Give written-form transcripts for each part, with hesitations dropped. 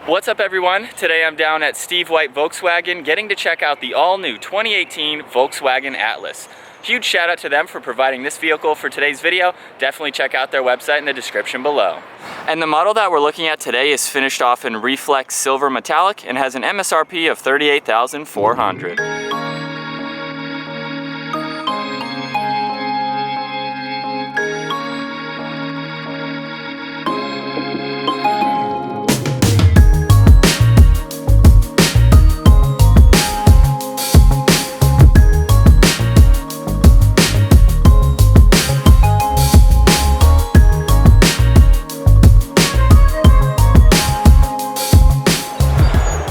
What's up everyone? Today I'm down at Steve White Volkswagen getting to check out the all-new 2018 Volkswagen Atlas. Huge shout out to them for providing this vehicle for today's video. Definitely check out their website in the description below. And the model that we're looking at today is finished off in Reflex Silver Metallic and has an MSRP of $38,400.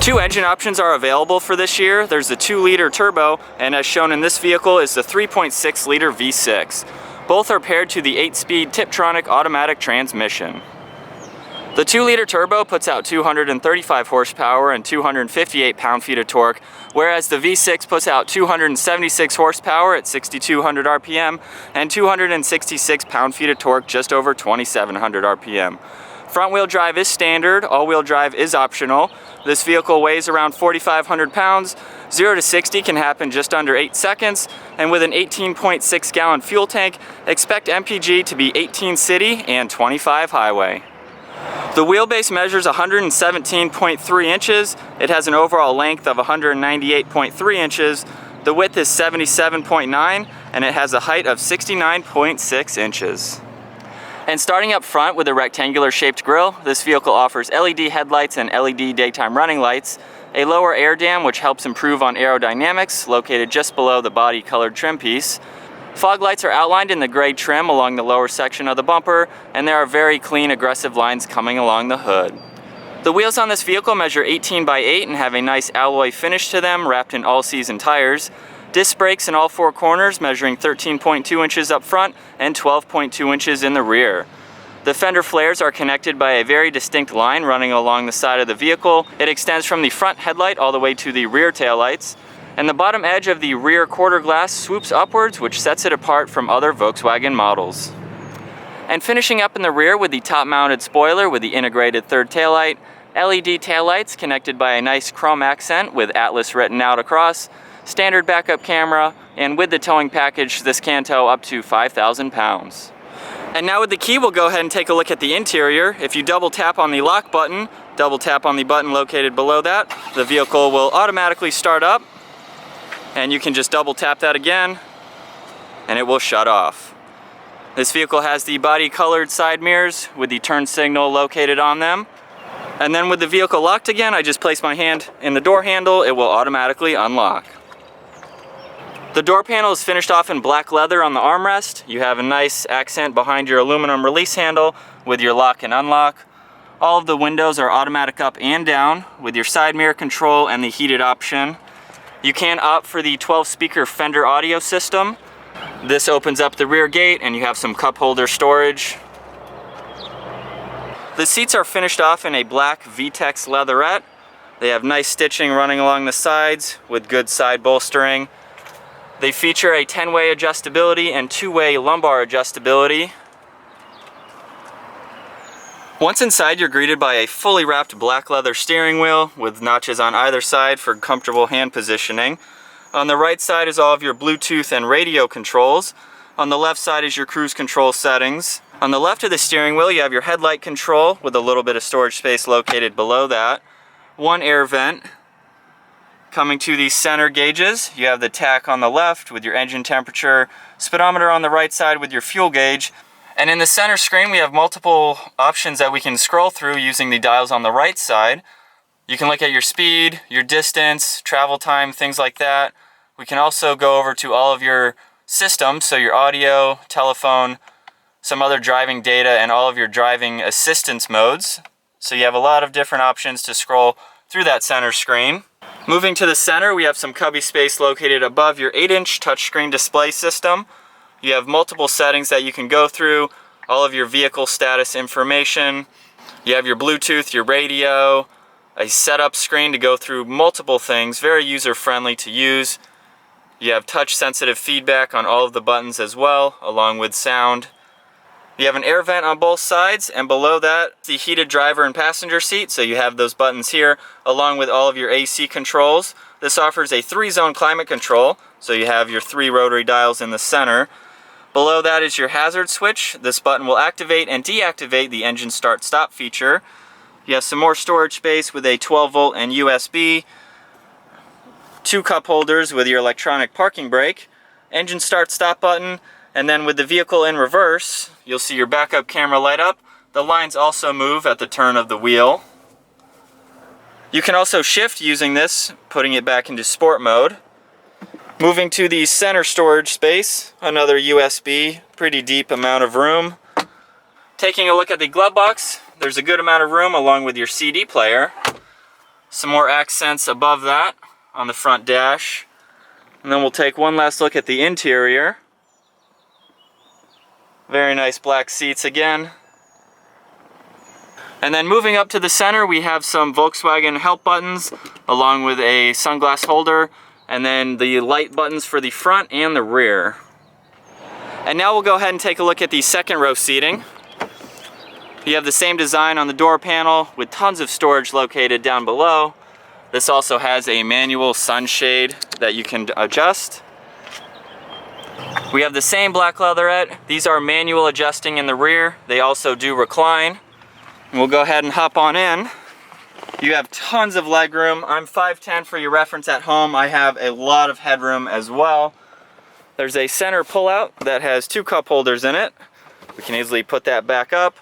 Two engine options are available for this year. There's the 2-liter turbo, and as shown in this vehicle is the 3.6-liter V6. Both are paired to the 8-speed Tiptronic automatic transmission. The 2-liter turbo puts out 235 horsepower and 258 pound-feet of torque, whereas the V6 puts out 276 horsepower at 6,200 RPM and 266 pound-feet of torque just over 2,700 RPM. Front-wheel drive is standard, all-wheel drive is optional. This vehicle weighs around 4,500 pounds, 0 to 60 can happen just under 8 seconds, and with an 18.6 gallon fuel tank, expect MPG to be 18 city and 25 highway. The wheelbase measures 117.3 inches, it has an overall length of 198.3 inches, the width is 77.9, and it has a height of 69.6 inches. And starting up front with a rectangular shaped grille, this vehicle offers LED headlights and LED daytime running lights, a lower air dam which helps improve on aerodynamics, located just below the body colored trim piece. Fog lights are outlined in the gray trim along the lower section of the bumper, and there are very clean aggressive lines coming along the hood. The wheels on this vehicle measure 18 by 8 and have a nice alloy finish to them, wrapped in all-season tires. Disc brakes in all four corners, measuring 13.2 inches up front and 12.2 inches in the rear. The fender flares are connected by a very distinct line running along the side of the vehicle. It extends from the front headlight all the way to the rear taillights. And the bottom edge of the rear quarter glass swoops upwards, which sets it apart from other Volkswagen models. And finishing up in the rear with the top-mounted spoiler with the integrated third taillight, LED taillights connected by a nice chrome accent with Atlas written out across, standard backup camera, and with the towing package, this can tow up to 5,000 pounds. And now with the key, we'll go ahead and take a look at the interior. If you double tap on the lock button, double tap on the button located below that, the vehicle will automatically start up, and you can just double tap that again, and it will shut off. This vehicle has the body colored side mirrors with the turn signal located on them. And then with the vehicle locked again, I just place my hand in the door handle, it will automatically unlock. The door panel is finished off in black leather on the armrest. You have a nice accent behind your aluminum release handle with your lock and unlock. All of the windows are automatic up and down with your side mirror control and the heated option. You can opt for the 12-speaker Fender audio system. This opens up the rear gate and you have some cup holder storage. The seats are finished off in a black VTEX leatherette. They have nice stitching running along the sides with good side bolstering. They feature a 10-way adjustability and 2-way lumbar adjustability. Once inside, you're greeted by a fully wrapped black leather steering wheel with notches on either side for comfortable hand positioning. On the right side is all of your Bluetooth and radio controls. On the left side is your cruise control settings. On the left of the steering wheel, you have your headlight control with a little bit of storage space located below that. One air vent. Coming to the center gauges, you have the tach on the left with your engine temperature, speedometer on the right side with your fuel gauge, and in the center screen we have multiple options that we can scroll through using the dials on the right side. You can look at your speed, your distance, travel time, things like that. We can also go over to all of your systems, so your audio, telephone, some other driving data, and all of your driving assistance modes. So you have a lot of different options to scroll through that center screen. Moving to the center, we have some cubby space located above your 8-inch touchscreen display system. You have multiple settings that you can go through, all of your vehicle status information. You have your Bluetooth, your radio, a setup screen to go through multiple things, very user-friendly to use. You have touch-sensitive feedback on all of the buttons as well, along with sound. You have an air vent on both sides, and below that, the heated driver and passenger seat. So you have those buttons here, along with all of your AC controls. This offers a 3-zone climate control, so you have your 3 rotary dials in the center. Below that is your hazard switch. This button will activate and deactivate the engine start-stop feature. You have some more storage space with a 12-volt and USB. 2 cup holders with your electronic parking brake. Engine start-stop button. And then with the vehicle in reverse, you'll see your backup camera light up. The lines also move at the turn of the wheel. You can also shift using this, putting it back into sport mode. Moving to the center storage space, another USB, pretty deep amount of room. Taking a look at the glove box, there's a good amount of room along with your CD player. Some more accents above that on the front dash. And then we'll take one last look at the interior. Very nice black seats again. And then moving up to the center, we have some Volkswagen help buttons along with a sunglass holder, and then the light buttons for the front and the rear. And now we'll go ahead and take a look at the second row seating. You have the same design on the door panel with tons of storage located down below. This also has a manual sunshade that you can adjust. We have the same black leatherette. These are manual adjusting in the rear. They also do recline. And we'll go ahead and hop on in. You have tons of leg room. I'm 5'10" for your reference at home. I have a lot of headroom as well. There's a center pullout that has 2 cup holders in it. We can easily put that back up.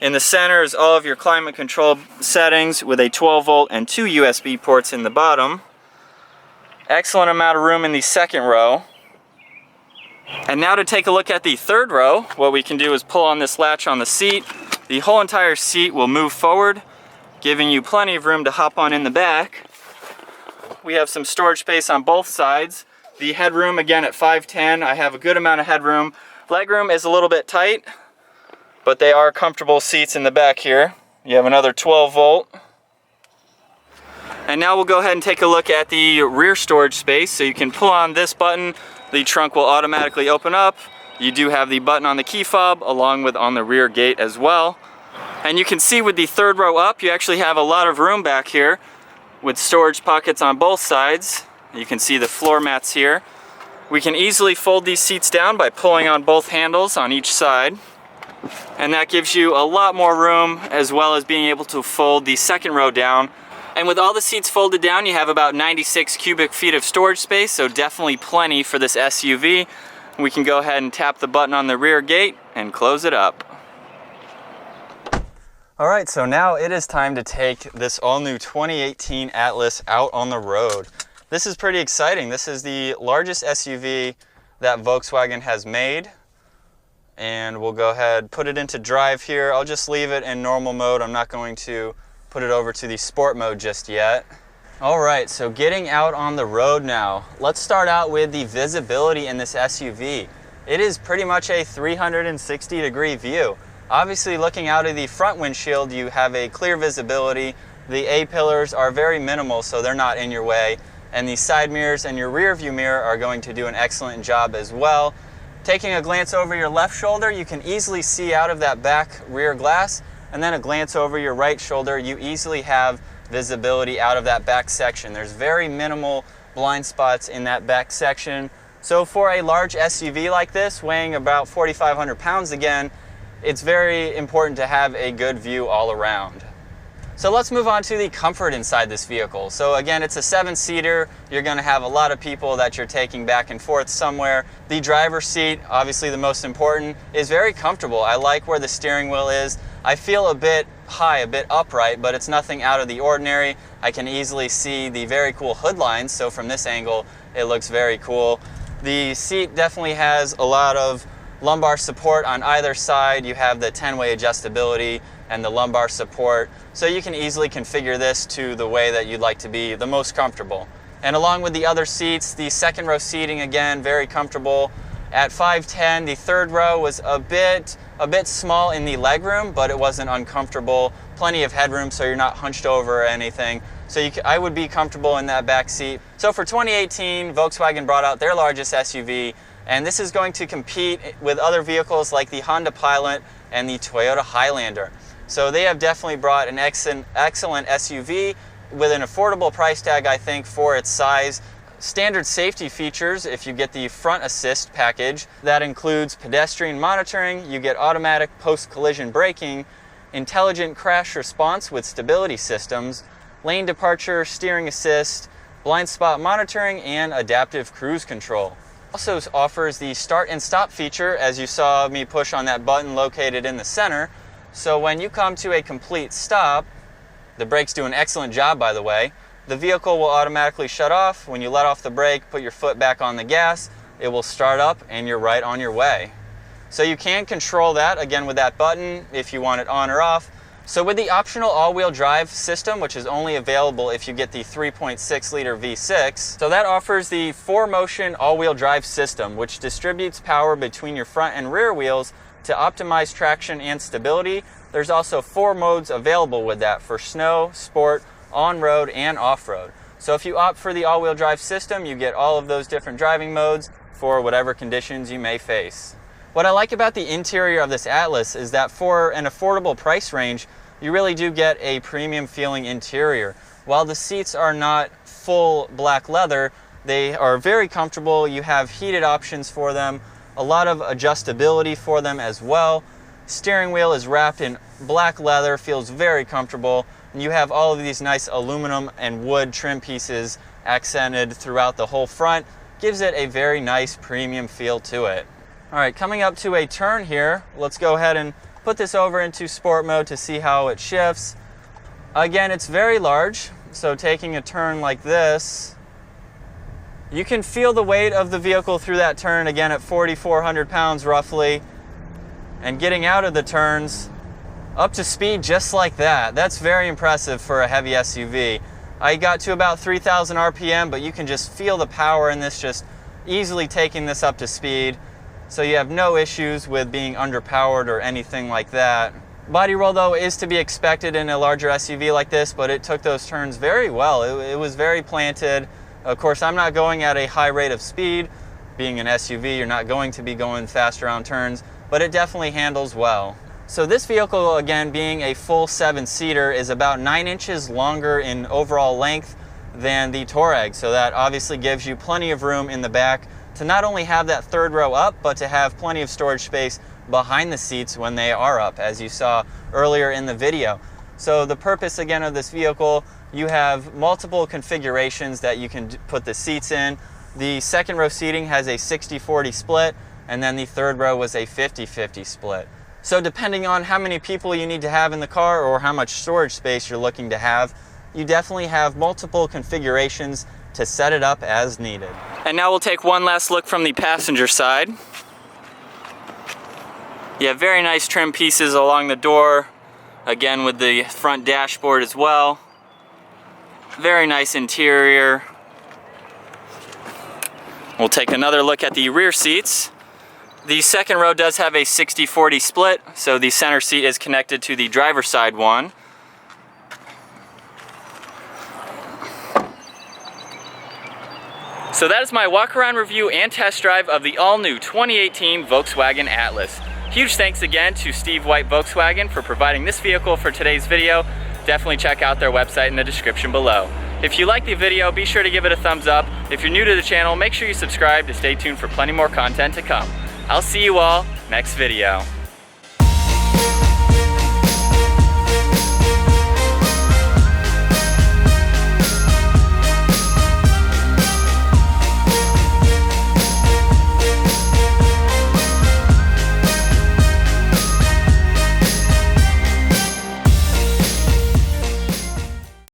In the center is all of your climate control settings with a 12-volt and 2 USB ports in the bottom. Excellent amount of room in the second row. And now to take a look at the third row, what we can do is pull on this latch on the seat. The whole entire seat will move forward, giving you plenty of room to hop on in the back. We have some storage space on both sides. The headroom, again, at 5'10", I have a good amount of headroom. Legroom is a little bit tight, but they are comfortable seats in the back here. You have another 12-volt. And now we'll go ahead and take a look at the rear storage space. So you can pull on this button, the trunk will automatically open up. You do have the button on the key fob along with on the rear gate as well. And you can see with the third row up, you actually have a lot of room back here with storage pockets on both sides. You can see the floor mats here. We can easily fold these seats down by pulling on both handles on each side. And that gives you a lot more room, as well as being able to fold the second row down. And with all the seats folded down, you have about 96 cubic feet of storage space, so definitely plenty for this SUV. We can go ahead and tap the button on the rear gate and close it up. All right, so now it is time to take this all-new 2018 Atlas out on the road. This is pretty exciting. This is the largest SUV that Volkswagen has made. And we'll go ahead, put it into drive here. I'll just leave it in normal mode. I'm not going to put it over to the sport mode just yet. All right, so getting out on the road now. Let's start out with the visibility in this SUV. It is pretty much a 360-degree view. Obviously, looking out of the front windshield, you have a clear visibility. The A-pillars are very minimal, so they're not in your way. And the side mirrors and your rear view mirror are going to do an excellent job as well. Taking a glance over your left shoulder, you can easily see out of that back rear glass. And then a glance over your right shoulder, you easily have visibility out of that back section. There's very minimal blind spots in that back section. So for a large SUV like this, weighing about 4,500 pounds again, it's very important to have a good view all around. So let's move on to the comfort inside this vehicle. So again, it's a 7-seater. You're going to have a lot of people that you're taking back and forth somewhere. The driver's seat, obviously the most important, is very comfortable. I like where the steering wheel is. I feel a bit high, a bit upright, but it's nothing out of the ordinary. I can easily see the very cool hood lines, so from this angle, it looks very cool. The seat definitely has a lot of lumbar support on either side. You have the 10-way adjustability and the lumbar support, so you can easily configure this to the way that you'd like to be the most comfortable. And along with the other seats, the second row seating, again, very comfortable. At 5'10", the third row was a bit small in the legroom, but it wasn't uncomfortable. Plenty of headroom, so you're not hunched over or anything. So I would be comfortable in that back seat. So for 2018, Volkswagen brought out their largest SUV, And this is going to compete with other vehicles like the Honda Pilot and the Toyota Highlander. So they have definitely brought an excellent SUV with an affordable price tag, I think, for its size. Standard safety features, if you get the front assist package, that includes pedestrian monitoring, you get automatic post-collision braking, intelligent crash response with stability systems, lane departure, steering assist, blind spot monitoring, and adaptive cruise control. Also offers the start and stop feature, as you saw me push on that button located in the center. So when you come to a complete stop, the brakes do an excellent job, by the way. The vehicle will automatically shut off. When you let off the brake, put your foot back on the gas, it will start up and you're right on your way. So you can control that, again, with that button if you want it on or off. So with the optional all-wheel drive system, which is only available if you get the 3.6 liter V6, so that offers the 4-motion all-wheel drive system, which distributes power between your front and rear wheels to optimize traction and stability. There's also 4 modes available with that for snow, sport, on-road, and off-road. So if you opt for the all-wheel drive system, you get all of those different driving modes for whatever conditions you may face. What I like about the interior of this Atlas is that for an affordable price range, you really do get a premium feeling interior. While the seats are not full black leather, they are very comfortable. You have heated options for them, a lot of adjustability for them as well. Steering wheel is wrapped in black leather, feels very comfortable. And you have all of these nice aluminum and wood trim pieces accented throughout the whole front. Gives it a very nice premium feel to it. All right, coming up to a turn here, let's go ahead and put this over into sport mode to see how it shifts. Again, it's very large, so taking a turn like this, you can feel the weight of the vehicle through that turn, again at 4,400 pounds roughly, and getting out of the turns up to speed just like that. That's very impressive for a heavy SUV. I got to about 3,000 RPM, but you can just feel the power in this, just easily taking this up to speed. So you have no issues with being underpowered or anything like that. Body roll, though, is to be expected in a larger SUV like this, but it took those turns very well. It was very planted. Of course, I'm not going at a high rate of speed. Being an SUV, you're not going to be going fast around turns, but it definitely handles well. So this vehicle, again, being a full 7-seater, is about 9 inches longer in overall length than the Touareg. So that obviously gives you plenty of room in the back to not only have that third row up, but to have plenty of storage space behind the seats when they are up, as you saw earlier in the video. So the purpose, again, of this vehicle, you have multiple configurations that you can put the seats in. The second row seating has a 60-40 split, and then the third row was a 50-50 split. So depending on how many people you need to have in the car or how much storage space you're looking to have, you definitely have multiple configurations to set it up as needed. And now we'll take one last look from the passenger side. You have very nice trim pieces along the door, again with the front dashboard as well. Very nice interior. We'll take another look at the rear seats. The second row does have a 60-40 split, so the center seat is connected to the driver's side one. So that is my walk-around review and test drive of the all-new 2018 Volkswagen Atlas. Huge thanks again to Steve White Volkswagen for providing this vehicle for today's video. Definitely check out their website in the description below. If you like the video, be sure to give it a thumbs up. If you're new to the channel, make sure you subscribe to stay tuned for plenty more content to come. I'll see you all next video.